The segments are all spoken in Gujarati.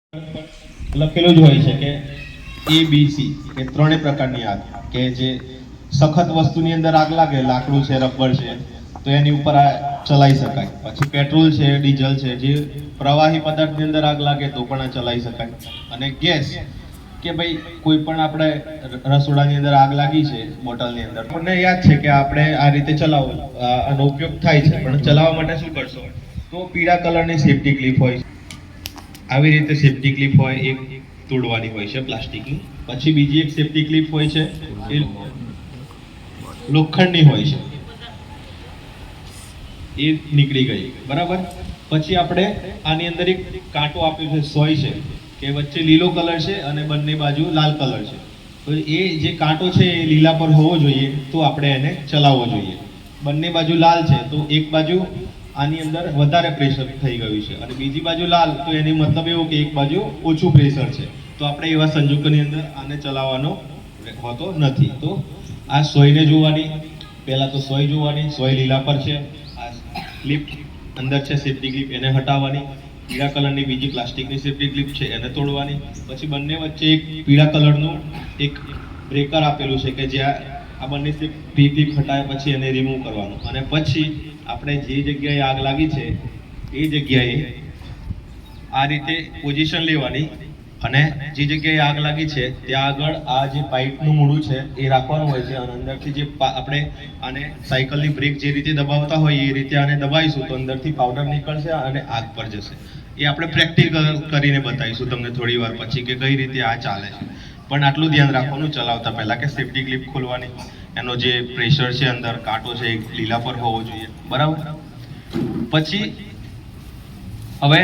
લખેલું જ હોય છે કે ABC કે ત્રણેય પ્રકારની આગ, કે જે સખત વસ્તુની અંદર આગ લાગે, લાકડું છે, રબર છે, તો એની ઉપર આ ચલાવી શકાય. પછી પેટ્રોલ છે, ડીઝલ છે, જે પ્રવાહી પદાર્થની અંદર આગ લાગે તો પણ આ ચલાવી શકાય. અને ગેસ કે ભાઈ કોઈ પણ આપણે રસોડાની અંદર આગ લાગી છે બોટલની અંદર, આપણને યાદ છે કે આપણે આ રીતે ચલાવવું, આનો ઉપયોગ થાય છે. પણ ચલાવવા માટે શું કરશો? તો પીળા કલરની સેફટી ક્લિપ હોય છે. આવી રીતે સેફટી ક્લિપ હોય, એક તોડવાની હોય છે પ્લાસ્ટિકની. પછી બીજી એક સેફટી ક્લિપ હોય છે, એ લોખંડની હોય છે, એ નીકળી ગઈ, બરાબર. પછી આપણે આની અંદર એક કાંટો આપ્યો છે, સોય છે, કે વચ્ચે લીલો કલર છે અને બંને બાજુ લાલ કલર છે. તો એ જે કાંટો છે એ લીલા પર હોવો જોઈએ, તો આપણે એને ચલાવવો જોઈએ. બંને બાજુ લાલ છે તો એક બાજુ આની અંદર વધારે પ્રેશર થઈ ગયું છે અને બીજી બાજુ લાલ, તો એની મતલબ એવો કે એક બાજુ ઓછું પ્રેશર છે. તો આપણે એવા સંજોગોની અંદર આને ચલાવવાનો હોતો નથી. તો આ સોયને જોવાની, પહેલા તો સોય જોવાની, સોય લીલા પર છે, આ ક્લિપ અંદર છે સેફટી ક્લિપ, એને હટાવવાની. પીળા કલરની બીજી પ્લાસ્ટિકની સેફટી ક્લિપ છે, એને તોડવાની. પછી બંને વચ્ચે એક પીળા કલરનું એક બ્રેકર આપેલું છે કે જ્યાં આ બંને સેફટી ક્લિપ હટાવ્યા પછી એને રિમૂવ કરવાનું. અને પછી આપણે જે જગ્યાએ આગ લાગી છે એ જગ્યાએ આ રીતે પોઝિશન લેવાની અને જે જગ્યાએ આગ લાગી છે ત્યાં આગળ આ જે પાઇપનું મૂળું છે એ રાખવાનું હોય છે. અને અંદરથી જે આપણે આને સાયકલની બ્રેક જે રીતે દબાવતા હોય એ રીતે આને દબાવીશું તો અંદરથી પાવડર નીકળશે અને આગ પર જશે. એ આપણે પ્રેક્ટિકલ કરીને બતાવીશું તમને થોડી વાર પછી કે કઈ રીતે આ ચાલે છે. પણ આટલું ધ્યાન રાખવાનું ચલાવતા પહેલા કે સેફટી ક્લિપ ખોલવાની, એનો જે પ્રેશર છે અંદર, કાંટો છે એ લીલા પર હોવો જોઈએ, બરાબર. પછી હવે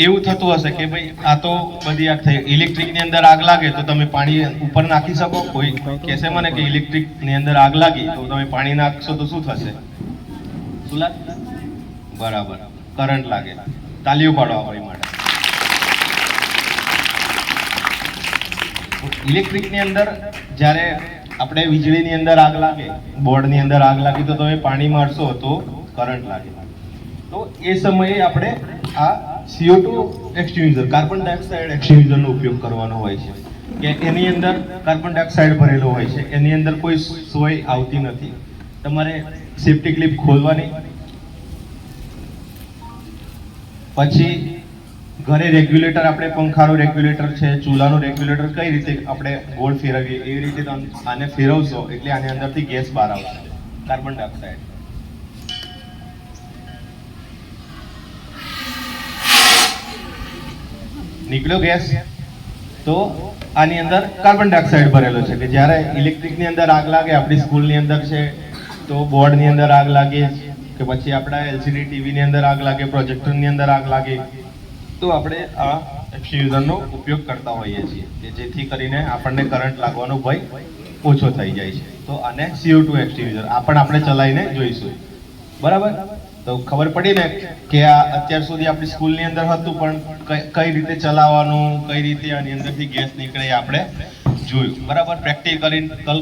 એવું થતું હશે કે ભાઈ આ તો બધી આગ થઈ, ઇલેક્ટ્રિકની અંદર આગ લાગે તો તમે પાણી ઉપર નાખી શકો? કોઈ કહેશે મને કે ઇલેક્ટ્રિકની અંદર આગ લાગી તો તમે પાણી નાખશો તો શું થશે? શું લાગે? બરાબર, કરંટ લાગે. તાલીઓ પાડો આપણી માટે. ઇલેક્ટ્રિકની અંદર જ્યારે આપણે વીજળીની અંદર આગ લાગે, બોર્ડની અંદર આગ લાગી તો તમે પાણી મારશો તો કરંટ લાગે. તો એ સમયે આપણે આ CO2 એક્સટિંગ્યુશર, કાર્બન ડાયોક્સાઇડ એક્સટિંગ્યુશરનો ઉપયોગ કરવાનો હોય છે. કે એની અંદર કાર્બન ડાયોક્સાઇડ ભરેલો હોય છે, એની અંદર કોઈ સોય આવતી નથી. તમારે સેફટી ક્લિપ ખોલવાની. પછી ઘરે રેગ્યુલેટર, આપણે પંખાનું રેગ્યુલેટર છે, ચૂલાનું રેગ્યુલેટર કઈ રીતે આપણે ગોળ ફેરવીએ એવી રીતે આને ફેરવશો એટલે આની અંદરથી ગેસ બહાર આવશે, કાર્બન ડાયોક્સાઇડ. નીકળ્યો ગેસ, તો આની અંદર કાર્બન ડાયોક્સાઇડ ભરેલો છે. કે જ્યારે ઇલેક્ટ્રિકની અંદર આગ લાગે, આપણી સ્કૂલની અંદર છે તો બોર્ડની અંદર આગ લાગે, કે પછી આપણા LCD ટીવીની અંદર આગ લાગે, પ્રોજેક્ટરની અંદર આગ લાગે, તો આપણે આ એક્સટિંગ્યુશરનો ઉપયોગ કરતા હોઈએ છીએ કે જેથી કરીને આપણને કરંટ લાગવાનો ભય ઓછો થઈ જાય છે. તો આને CO2 એક્સટિંગ્યુશર આ પણ આપણે ચલાવીને જોઈશું, બરાબર. તો ખબર પડી ને કે આ અત્યાર સુધી આપણી સ્કૂલની અંદર હતું, પણ કઈ રીતે ચલાવવાનું, કઈ રીતે આની અંદરથી ગેસ નીકળે આપણે જોયું, બરાબર. પ્રેક્ટિકલ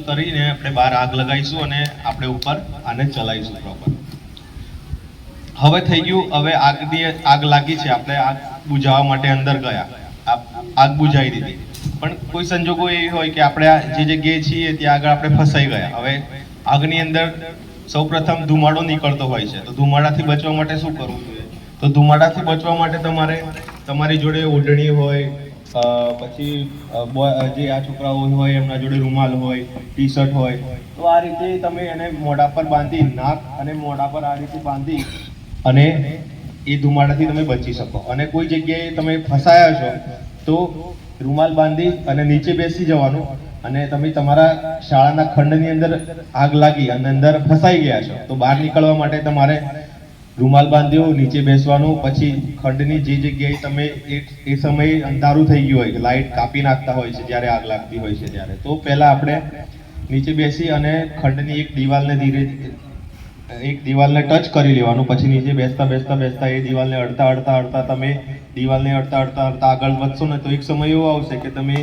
કરીને આપણે બહાર આગ લગાવીશું અને આપણે ઉપર આને ચલાવીશું પ્રોપર. હવે થઈ ગયું, હવે આગ લાગી છે, આપણે આગ બુઝાવવા માટે અંદર ગયા, આગ બુઝાવી દીધી. પણ કોઈ સંજોગો એ હોય કે આપણે જે જગ્યાએ છીએ ત્યાં આગળ આપણે ફસાઈ ગયા. હવે આગની અંદર સૌપ્રથમ ધુમાડો નીકળતો હોય છે, તો ધુમાડાથી બચવા માટે શું કરવું જોઈએ? તો ધુમાડાથી બચવા માટે તમારે તમારી જોડે ઓઢણી હોય, પછી જે આ છોકરાઓ હોય એમના જોડે રૂમાલ હોય, ટી શર્ટ હોય, તો આ રીતે તમે એને મોઢા પર બાંધી, નાક અને મોઢા પર આ રીતે બાંધી અને એ ધુમાડાથી તમે બચી શકો. અને કોઈ જગ્યાએ તમે ફસાયા છો તો રૂમાલ બાંધી અને નીચે બેસી જવાનું. અને તમે તમારા શાળાના ખંડની અંદર આગ લાગી અને અંદર ફસાઈ ગયા છો તો બહાર નીકળવા માટે તમારે રૂમાલ બાંધ્યો, નીચે બેસવાનું. પછી ખંડની જે જગ્યાએ તમે એ સમયે અંધારું થઈ ગયું હોય, લાઇટ કાપી નાખતા હોય છે જ્યારે આગ લાગતી હોય છે ત્યારે, તો પહેલા આપણે નીચે બેસી અને ખંડની એક દિવાલને ટચ કરી લેવાનું. પછી નીચે બેસતા એ દિવાલને અડતા તમે દિવાલને અડતા આગળ વધશો ને તો એક સમય એવો આવશે કે તમે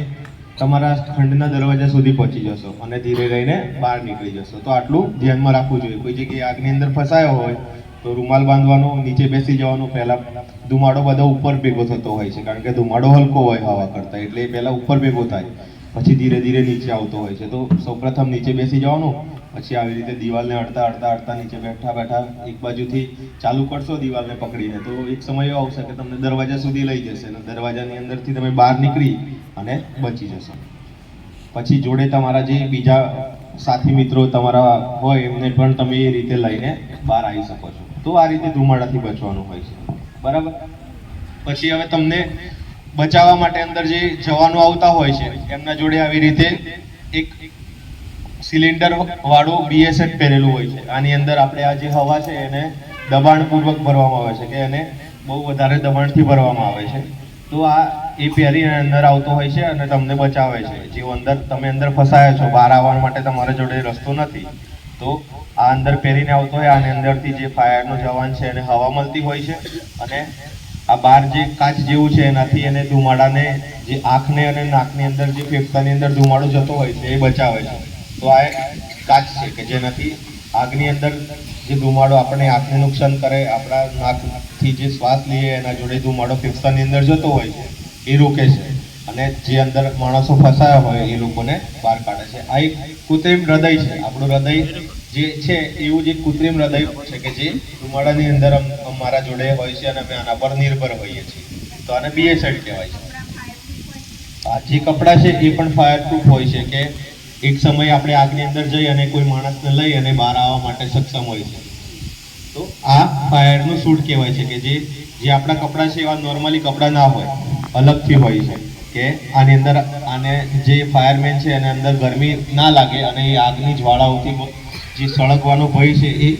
તમારા ખંડના દરવાજા સુધી પહોંચી જશો અને ધીરે રહીને બહાર નીકળી જશો. તો આટલું ધ્યાનમાં રાખવું જોઈએ. કોઈ જગ્યાએ આગની અંદર ફસાયો હોય તો રૂમાલ બાંધવાનો, નીચે બેસી જવાનું. પહેલા ધુમાડો બધો ઉપર ભેગો થતો હોય છે, કારણ કે ધુમાડો હલકો હોય હવા કરતા, એટલે એ પહેલા ઉપર ભેગો થાય, પછી ધીરે ધીરે નીચે આવતો હોય છે. તો સૌપ્રથમ નીચે બેસી જવાનું, પછી આવી રીતે દિવાલને અડતા અડતા અડતા નીચે બેઠા બેઠા એક બાજુથી ચાલુ કરશો દિવાલને પકડીને, તો એક સમય એવો આવશે કે તમને દરવાજા સુધી લઈ જશે, અને દરવાજાની અંદરથી તમે બહાર નીકળી અને બચી જશો. પછી જોડે તમારા જે બીજા સાથી મિત્રો તમારા હોય એમને પણ તમે એ રીતે લઈને બહાર આવી શકો છો. તો આ રીતે ધુમાડાથી બચવાનું હોય છે, બરાબર. પછી હવે તમને બચાવવા માટે અંદર જે જવાનો આવતા હોય છે એમના જોડે આવી રીતે એક સિલિન્ડર વાળું BSF પહેરેલું હોય છે. આની અંદર આપણે આ જે હવા છે એને દબાણપૂર્વક ભરવામાં આવે છે, કે એને બહુ વધારે દબાણથી ભરવામાં આવે છે. તો આ એ પહેરીને અંદર આવતો હોય છે અને તમને બચાવે છે. જે અંદર તમે અંદર ફસાયા છો, બહાર આવવા માટે તમારા જોડે રસ્તો નથી, તો આ અંદર પહેરીને આવતો હોય, આની અંદરથી જે ફાયરનો જવાન છે એને હવા મળતી હોય છે, અને આ બહાર જે કાચ જેવું છે એનાથી એને ધુમાડાને, જે આંખને અને નાકની અંદર, જે ફેફસાની અંદર ધુમાડો જતો હોય છે એ બચાવે છે. તો આ એક કાચ છે કે જેનાથી આગની અંદર જે ધુમાડો આપણે આંખને નુકસાન કરે, આપણા નાકથી જે શ્વાસ લઈએ એના જોડે ધુમાડો ફેફસાની અંદર જતો હોય છે એ રોકે છે, અને જે અંદર માણસો ફસાયા હોય એ લોકોને બહાર કાઢે છે. આ એક કૃત્રિમ હૃદય છે. આપણું હૃદય જે છે એવું જ એક કૃત્રિમ હૃદય છે કે જે ધુમાડાની અંદર અમારા જોડે હોય છે, અને અમે આના પર નિર્ભર હોઈએ છીએ. તો આને BSF કહેવાય છે. આ જે કપડાં છે એ પણ ફાયરપ્રૂફ હોય છે, કે એક સમયે આપણે આગની અંદર જઈ અને કોઈ માણસને લઈ અને બહાર આવવા માટે સક્ષમ હોય છે. તો આ ફાયરનું સૂટ કહેવાય છે, કે જે આપણા કપડાં છે એવા નોર્મલી કપડાં ના હોય, અલગથી હોય છે, કે આની અંદર આને જે ફાયરમેન છે એને અંદર ગરમી ના લાગે, અને એ આગની જ્વાળાઓથી જે સળગવાનો ભય છે એ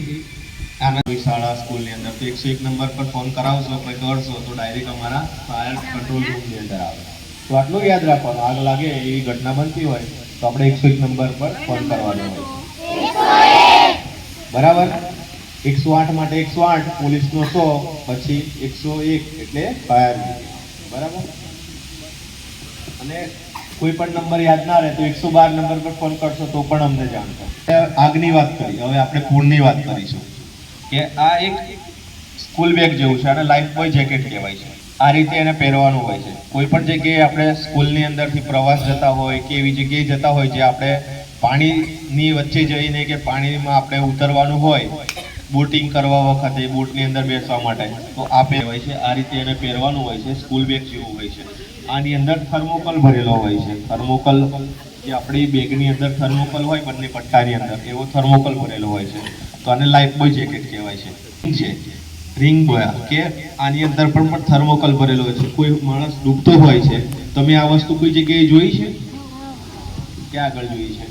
આના કોઈ શાળા સ્કૂલની અંદર તો 101 નંબર પર ફોન કરાવશો, કોઈ કરશો તો ડાયરેક્ટ અમારા ફાયર કંટ્રોલ રૂમની અંદર આવે. તો આટલું યાદ રાખવાનું, આગ લાગે એવી ઘટના બનતી હોય તો આપણે 101 નંબર પર ફોન કરવાનો હોય, બરાબર. 108 માટે 108, પોલીસનો 100, પછી 101 એટલે ફાયર, બરાબર. અને કોઈ પણ નંબર યાદ ના રહે તો 112 નંબર પર ફોન કરશો તો પણ અમને જાણશો. આગની વાત કરી, હવે આપણે પૂરની વાત કરીશું, કે આ એક સ્કૂલ બેગ જેવું છે, અને લાઈફ બોય જેકેટ કહેવાય છે. આ રીતે એને પહેરવાનું હોય છે. કોઈ પણ જગ્યાએ આપણે સ્કૂલની અંદરથી પ્રવાસ જતા હોય કે એવી જગ્યાએ જતા હોય જે આપણે પાણીની વચ્ચે જઈને કે પાણીમાં આપણે ઉતરવાનું હોય, બોટિંગ કરવા વખતે બોટની અંદર બેસવા માટે, તો આ પહેરવાય છે. આ રીતે એને પહેરવાનું હોય છે. સ્કૂલ બેગ જેવું હોય છે. આની અંદર થર્મોકોલ ભરેલો હોય છે. થર્મોકોલ જે આપણી બેગની અંદર થર્મોકોલ હોય બંને પટ્ટાની અંદર, એવો થર્મોકોલ ભરેલો હોય છે. તો આને લાઈફ બોય જેકેટ કહેવાય છે. રિંગ બોય કે આની અંદર પણ થર્મોકોલ ભરેલો હોય છે. કોઈ માણસ ડૂબતો હોય છે, તમે આ વસ્તુ કોઈ જગ્યાએ જોઈ છે? ક્યાં આગળ જોઈ છે?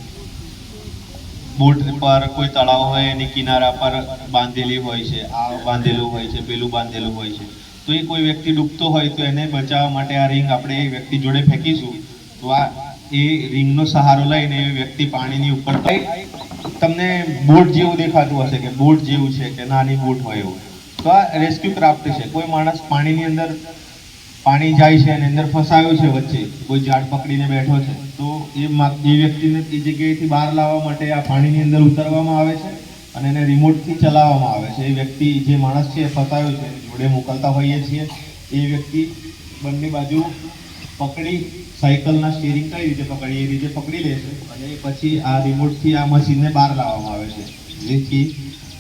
બોટ પર, કોઈ તળાવ હોય એની કિનારા પર બાંધેલી હોય છે. આ બાંધેલું હોય છે, પેલું બાંધેલું હોય છે. તો એ કોઈ વ્યક્તિ ડૂબતો હોય તો એને બચાવવા માટે આ રિંગ આપણે એ વ્યક્તિ જોડે ફેંકીશું, તો આ એ રિંગનો સહારો લઈને એ વ્યક્તિ પાણીની ઉપર, તમને બોટ જેવું દેખાતું હશે કે બોટ જેવું છે, કે નાની બોટ હોય એવું. તો આ રેસ્ક્યુ ક્રાફ્ટ છે. કોઈ માણસ પાણીની અંદર, પાણી જાય છે અને અંદર ફસાયો છે, વચ્ચે કોઈ ઝાડ પકડીને બેઠો છે, તો એ વ્યક્તિને એ જગ્યાએથી બહાર લાવવા માટે આ પાણીની અંદર ઉતારવામાં આવે છે અને એને રિમોટથી ચલાવવામાં આવે છે. એ વ્યક્તિ, જે માણસ છે ફસાયો છે, જોડે મોકલતા હોઈએ છીએ. એ વ્યક્તિ બંને બાજુ પકડી, સાયકલના સ્ટીરિંગ કઈ રીતે પકડી એ રીતે પકડી લે છે, અને પછી આ રિમોટથી આ મશીનને બહાર લાવવામાં આવે છે, જેથી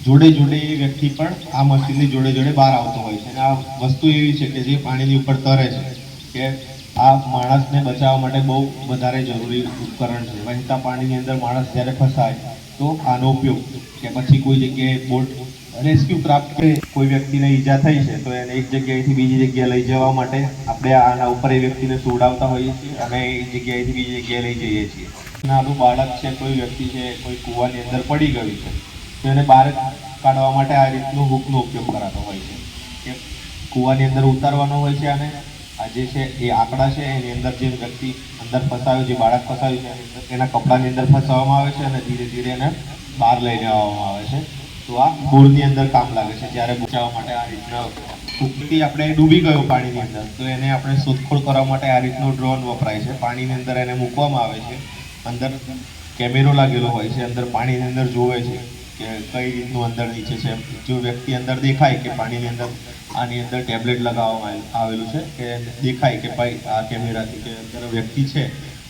જોડે જોડે એ વ્યક્તિ પણ આ મશીનની જોડે જોડે બહાર આવતો હોય છે. અને આ વસ્તુ એવી છે કે જે પાણીની ઉપર તરે છે, કે આ માણસને બચાવવા માટે બહુ વધારે જરૂરી ઉપકરણ છે. વહેતા પાણીની અંદર માણસ જ્યારે ફસાય તો આનો ઉપયોગ, કે પછી કોઈ જગ્યાએ બોટ રેસ્ક્યુ ક્રાફ્ટ, કોઈ વ્યક્તિને ઈજા થઈ છે તો એને એક જગ્યાએથી બીજી જગ્યાએ લઈ જવા માટે આપણે આના ઉપર એ વ્યક્તિને સુવડાવતા હોઈએ છીએ અને એ જગ્યાએથી બીજી જગ્યાએ લઈ જઈએ છીએ. નાનું બાળક છે, કોઈ વ્યક્તિ છે, કોઈ કૂવાની અંદર પડી ગયું છે, તો એને બહાર કાઢવા માટે આ રીતનું હૂકનો ઉપયોગ કરાતો હોય છે, કે કૂવાની અંદર ઉતારવાનો હોય છે. અને આ જે છે એ આંકડા છે એની અંદર જે વ્યક્તિ અંદર ફસાયો, જે બાળક ફસાયું છે એના કપડાની અંદર ફસાવવામાં આવે છે અને ધીરે ધીરે એને બહાર લઈને આવવામાં આવે છે. તો આ બોરની અંદર કામ લાગે છે. જ્યારે બચાવવા માટે આ રીતના વ્યક્તિ આપણે ડૂબી ગયો પાણીની અંદર, તો એને આપણે શોધખોળ કરવા માટે આ રીતનો ડ્રોન વપરાય છે. પાણીની અંદર એને મૂકવામાં આવે છે. અંદર કેમેરો લાગેલો હોય છે, અંદર પાણીની અંદર જોવે છે કે કઈ રીતનું અંદર નીચે છે. જો વ્યક્તિ અંદર દેખાય કે પાણીની અંદર આની અંદર ટેબ્લેટ લગાવવામાં આવેલું છે કે દેખાય કે ભાઈ આ કેમેરાથી કે અંદર વ્યક્તિ છે,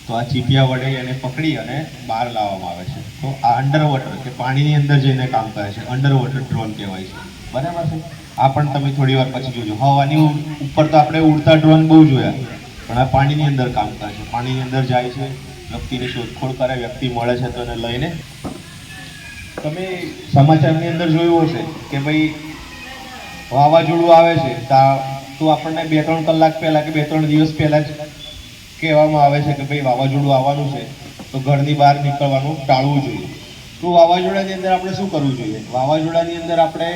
તો આ ચીપિયા વડે એને પકડી અને બહાર લાવવામાં આવે છે. તો આ અંડર વોટર કે પાણીની અંદર જઈને કામ કરે છે, અંડર વોટર ડ્રોન કહેવાય છે. બરાબર છે. આ પણ તમે થોડી વાર પછી જોજો. હવાની ઉપર તો આપણે ઉડતા ડ્રોન બહુ જોયા, પણ આ પાણીની અંદર કામ કરે છે. પાણીની અંદર જાય છે, વ્યક્તિની શોધખોળ કરે, વ્યક્તિ મળે છે તો એને લઈને. તમે સમાચારની અંદર જોયું હશે કે ભાઈ વાવાઝોડું આવે છે તો આપણને 2-3 કલાક પહેલા કે 2-3 દિવસ પહેલા જ કહેવામાં આવે છે કે ભાઈ વાવાઝોડું આવવાનું છે, તો ઘરની બહાર નીકળવાનું ટાળવું જોઈએ. તો વાવાઝોડાની અંદર આપણે શું કરવું જોઈએ? વાવાઝોડાની અંદર આપણે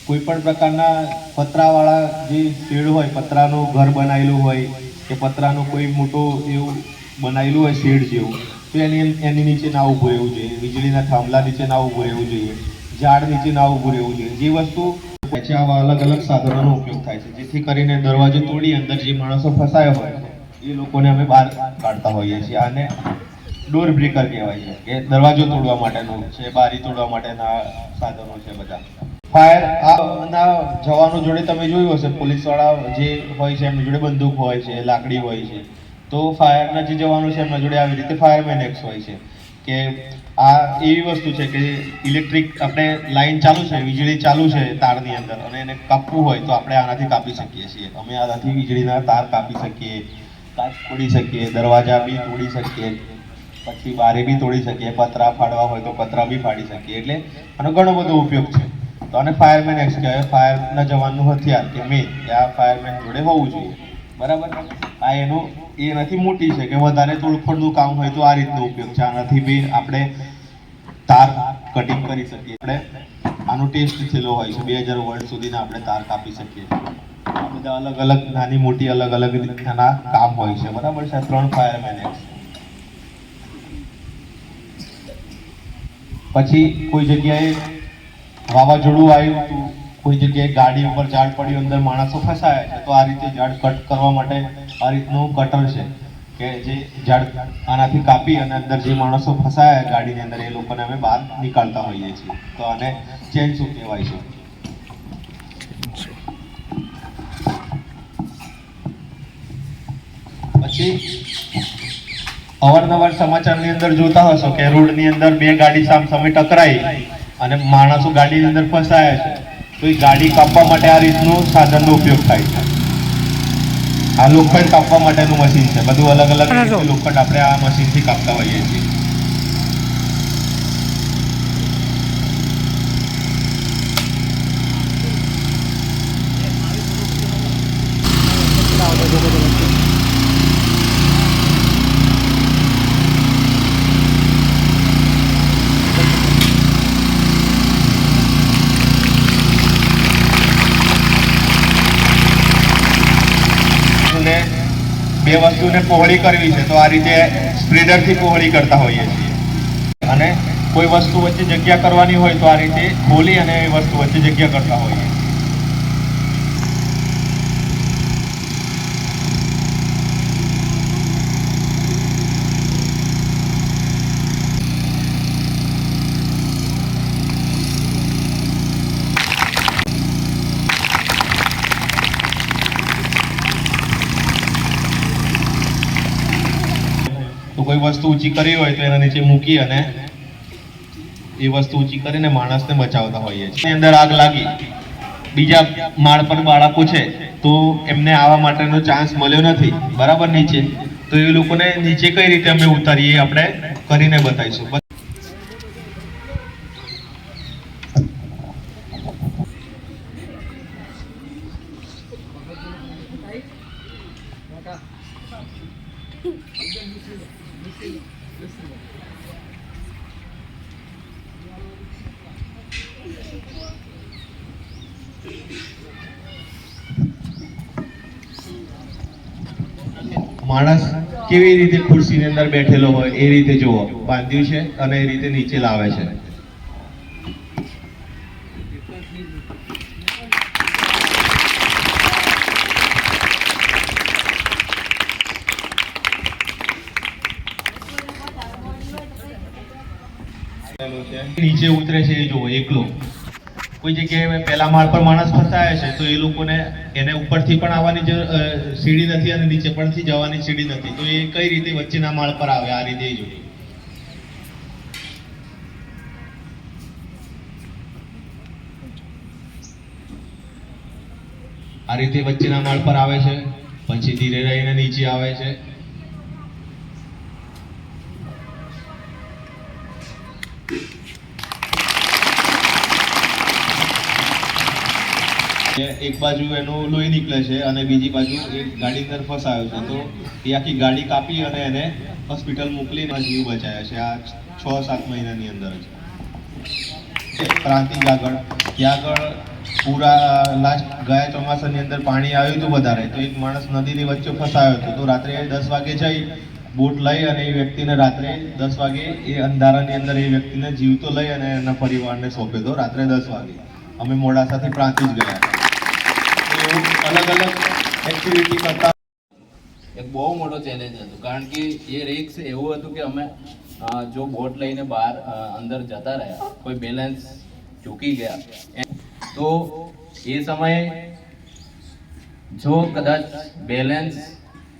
કોઈ પણ પ્રકારના પતરાવાળા જે શેડ હોય, પતરાનું ઘર બનાવેલું હોય કે પતરાનું કોઈ મોટું એવું બનાવેલું હોય શેડ જેવું, તો એની નીચે ના ઊભું રહેવું જોઈએ. વીજળીના થાંભલા નીચે ના ઊભું રહેવું જોઈએ. ઝાડ નીચે ના ઊભું રહેવું જોઈએ. જે વસ્તુ આવા અલગ અલગ સાધનોનો ઉપયોગ થાય છે, જેથી કરીને દરવાજો તોડી અંદર જે માણસો ફસાયા હોય એ લોકોને અમે બહાર કાઢતા હોઈએ છીએ. આને ડોર બ્રેકર કહેવાય છે, કે દરવાજો તોડવા માટેનું છે, બારી તોડવા માટેના સાધનો છે બધા. ફાયર ના જવાનો જોડે તમે જોયું હશે, પોલીસવાળા જે હોય છે એમની જોડે બંદૂક હોય છે, લાકડી હોય છે. તો ફાયરના જે જવાનો છે એમના જોડે આવી રીતે ફાયરમેન એક્સ હોય છે. કે આ એવી વસ્તુ છે કે ઇલેક્ટ્રિક આપણે લાઈન ચાલુ છે, વીજળી ચાલુ છે તારની અંદર, અને એને કાપવું હોય તો આપણે આનાથી કાપી શકીએ છીએ. અમે આનાથી વીજળીના તાર કાપી શકીએ, કાચ તોડી શકીએ, દરવાજા બી તોડી શકીએ, પછી બારી બી તોડી શકીએ, પતરા ફાડવા હોય તો પતરા બી ફાડી શકીએ. એટલે આનો ઘણો બધો ઉપયોગ છે. તો આને ફાયરમેન એક્સ કહેવાય. ફાયરના જવાનનું હથિયાર કે મેન આ ફાયરમેન જોડે હોવું જોઈએ. બરાબર. આ એનાથી મોટી છે કે વધારે તોડફોડનું કામ હોય તો આ રીતનો ઉપયોગ છે. આનાથી બી આપણે તાર કટિંગ કરી શકીએ. આપણે આનો ટેસ્ટ થયેલો હોય છે, 2000 વોલ્ટ સુધીના આપણે તાર કાપી શકીએ. આ બધા અલગ અલગ નાની મોટી અલગ અલગ રીતના કામ હોય છે. બરાબર છે. 3 ફાયરમેન એક્સ. પછી કોઈ જગ્યાએ વાવાઝોડું આવ્યું હતું, કોઈ જગ્યાએ ગાડી ઉપર ઝાડ પડ્યું, અંદર માણસો ફસાયા છે, તો આ રીતે ઝાડ કટ કરવા માટે આ રીતનું કટર છે કે જે ઝાડ આનાથી કાપી અને અંદર જે માણસો ફસાયા ગાડીની અંદર એ લોકોને અમે બહાર નીકાળતા હોઈએ છીએ. તો આને ચેનસુ કહેવાય છે. પછી અવારનવાર સમાચારની અંદર જોતા હશો કે રોડની અંદર 2 ગાડી સામસામે ટકરાઈ અને માણસો ગાડીની અંદર ફસાયા છે, તો એ ગાડી કાપવા માટે આ રીતનું સાધનનો ઉપયોગ થાય છે. આ લોખંડ કાપવા માટેનું મશીન છે. બધું અલગ અલગ લોખંડ આપણે આ મશીનથી કાપતા હોઈએ છીએ. બે વસ્તુને પહોળી કરવી છે તો આ રીતે સ્પ્રેડરથી પહોળી કરતા હોઈએ છીએ. અને કોઈ વસ્તુ વચ્ચે જગ્યા કરવાની હોય તો આ રીતે ખોલી અને એ વસ્તુ વચ્ચે જગ્યા કરતા હોઈએ. કોઈ વસ્તુ ઊંચી કરી હોય તો એના નીચે મૂકી અને એ વસ્તુ ઊંચી કરીને માણસને બચાવતા હોઈએ છીએ. એની અંદર આગ લાગી, બીજા માળ પર બાળકો છે તો એમને આવવા માટેનો ચાન્સ મળ્યો નથી બરાબર નીચે, તો એ લોકોને નીચે કઈ રીતે અમે ઉતારીએ આપણે કરીને બતાવીશું. માણસ કેવી રીતે ખુરશીની અંદર બેઠેલો હોય એ રીતે જુઓ, બાંધ્યું છે અને એ રીતે નીચે લાવે છે. નીચે ઉતરે છે એ જુઓ એકલો. કોઈ જગ્યાએ પહેલા માળ પર માણસ ફસાયા છે તો એ લોકોને એને ઉપરથી પણ આવવાની સીડી નથી અને નીચે પણથી જવાની સીડી નથી, તો એ કઈ રીતે વચ્ચેના માળ પર આવે? આ રીતે જોઈએ. આ રીતે વચ્ચેના માળ પર આવે છે, પછી ધીરે રહીને નીચે આવે છે. એક બાજુ એનું લોહી નીકળે છે અને બીજી બાજુ એક ગાડી અંદર ફસાયો છે, તો એ આખી ગાડી કાપી અને એને હોસ્પિટલ મોકલીને જીવ બચાવ્યા છે આ 6-7 મહિનાની અંદર જ. પ્રાંતિજ આગળ ત્યાં આગળ પૂરા લાસ્ટ ગયા ચોમાસાની અંદર પાણી આવ્યું હતું વધારે, તો એક માણસ નદીની વચ્ચે ફસાયો હતો, તો રાત્રે 10 વાગે જઈ બોટ લઈ અને એ વ્યક્તિને રાત્રે 10 વાગે એ અંધારાની અંદર એ વ્યક્તિને જીવતો લઈ અને એના પરિવારને સોંપ્યો હતો રાત્રે 10 વાગે. અમે મોડાસાથી પ્રાંતિજ ગયા હતા. અલગ અલગ એક્ટિવિટી કરતા એક બહુ મોટો ચેલેન્જ હતો, કારણ કે એ રિસ્ક એવું હતું કે અમે જો બોટ લઈને બહાર અંદર જતા રહ્યા, કોઈ બેલેન્સ ચૂકી ગયા તો એ સમયે જો કદાચ બેલેન્સ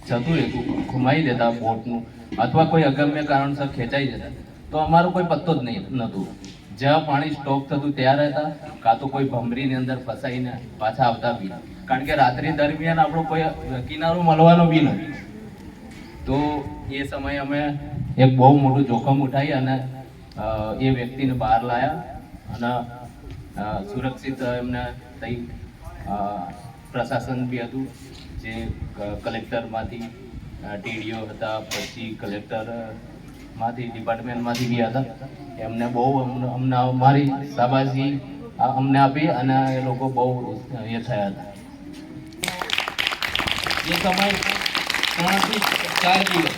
જતું રહેતું, ઘુમાઈ દેતા બોટનું, અથવા કોઈ અગમ્ય કારણસર ખેંચાઈ જતા, તો અમારો કોઈ પત્તો જ નહોતું. જ્યાં પાણી સ્ટોક થતું ત્યાં રહેતા, કાં તો કોઈ ભમરીની અંદર ફસાઈને પાછા આવતા બી, કારણ કે રાત્રિ દરમિયાન આપણો કોઈ કિનારો મળવાનો બી નથી. તો એ સમયે અમે એક બહુ મોટું જોખમ ઉઠાવી અને એ વ્યક્તિને બહાર લાવ્યા અને સુરક્ષિત એમને તઈ પ્રશાસન બી હતું, જે કલેક્ટરમાંથી ટીડીઓ હતા, પછી કલેક્ટરમાંથી ડિપાર્ટમેન્ટમાંથી બી હતા. એમને બહુ અમને અમારી શાબાશી અમને આપી અને એ લોકો બહુ એ થયા હતા. એ સમય 3 થી 4 દિવસ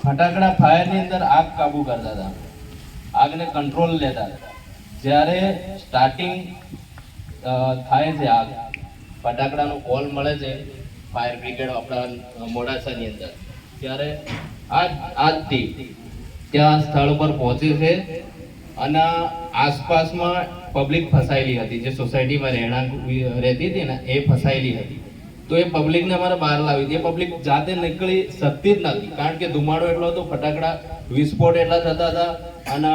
ફટાકડા ફાયરની અંદર આગ કાબુ કરતા હતા, આગને કંટ્રોલ લેતા હતા. જ્યારે સ્ટાર્ટિંગ થાય છે આગ, ફટાકડાનો કોલ મળે છે ફાયર બ્રિગેડ આપણા મોડાસાની અંદર, ત્યારે આજથી ત્યાં સ્થળ પર પહોંચે છે અને આસપાસમાં પબ્લિક ફસાયેલી હતી, જે સોસાયટીમાં રહેણાંક રહેતી હતી ને એ ફસાયેલી હતી. તો એ પબ્લિકને અમારે બહાર લાવી હતી. એ પબ્લિક જાતે નીકળી શકતી જ નથી, કારણ કે ધુમાડો એટલો હતો, ફટાકડા વિસ્ફોટ એટલા થતા હતા અને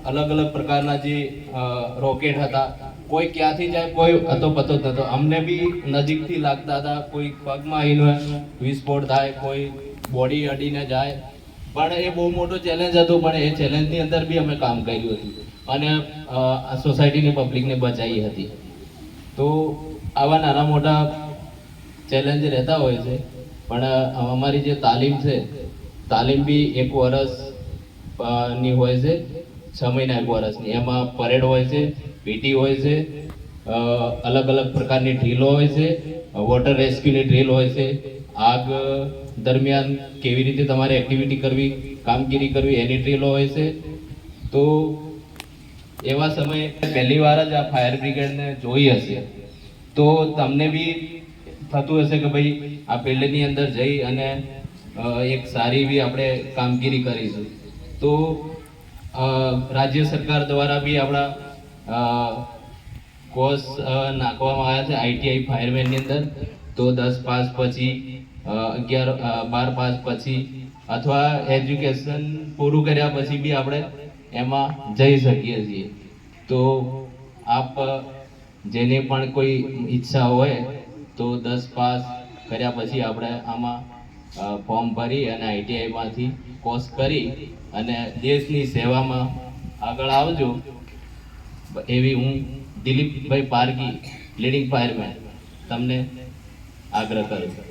અલગ અલગ પ્રકારના જે રોકેટ હતા, કોઈ ક્યાંથી જાય કોઈ હતો પતો જ નતો. અમને બી નજીકથી લાગતા હતા, કોઈ પગમાં આવીને વિસ્ફોટ થાય, કોઈ બોડી અડીને જાય. પણ એ બહુ મોટો ચેલેન્જ હતો, પણ એ ચેલેન્જની અંદર બી અમે કામ કર્યું હતું અને સોસાયટીની પબ્લિકને બચાવી હતી. તો આવા નાના મોટા ચેલેન્જ રહેતા હોય છે, પણ અમારી જે તાલીમ છે, તાલીમ બી 1 વર્ષની હોય છે, 6 મહિના 1 વર્ષની. એમાં પરેડ હોય છે, પીટી હોય છે, અલગ અલગ પ્રકારની ડ્રીલો હોય છે, વોટર રેસ્ક્યુની ડ્રીલ હોય છે, આગ દરમિયાન કેવી રીતે તમારે એક્ટિવિટી કરવી, કામગીરી કરવી, એની ડ્રીલો હોય છે. તો એવા સમયે પહેલી વાર જ આ ફાયર બ્રિગેડને જોઈ હશે, તો તમને બી થતું હશે કે ભાઈ આ ફિલ્ડની અંદર જઈ અને એક સારી એવી આપણે કામગીરી કરીશું. તો રાજ્ય સરકાર દ્વારા બી આપણા કોર્સ નાખવામાં આવ્યા છે આઈટીઆઈ ફાયરમેનની અંદર. તો 10 પાસ પછી 12 પાસ પછી અથવા એજ્યુકેશન પૂરું કર્યા પછી બી આપણે એમાં જઈ શકીએ છીએ. તો આપ જેને પણ કોઈ ઈચ્છા હોય તો 10 પાસ કર્યા પછી આપણે આમાં ફોર્મ ભરી અને આઈટીઆઈમાંથી કોર્સ કરી અને દેશની સેવામાં આગળ આવજો, એવી હું દિલીપભાઈ પારગી, લીડિંગ ફાયરમેન, તમને આગ્રહ કરું છું.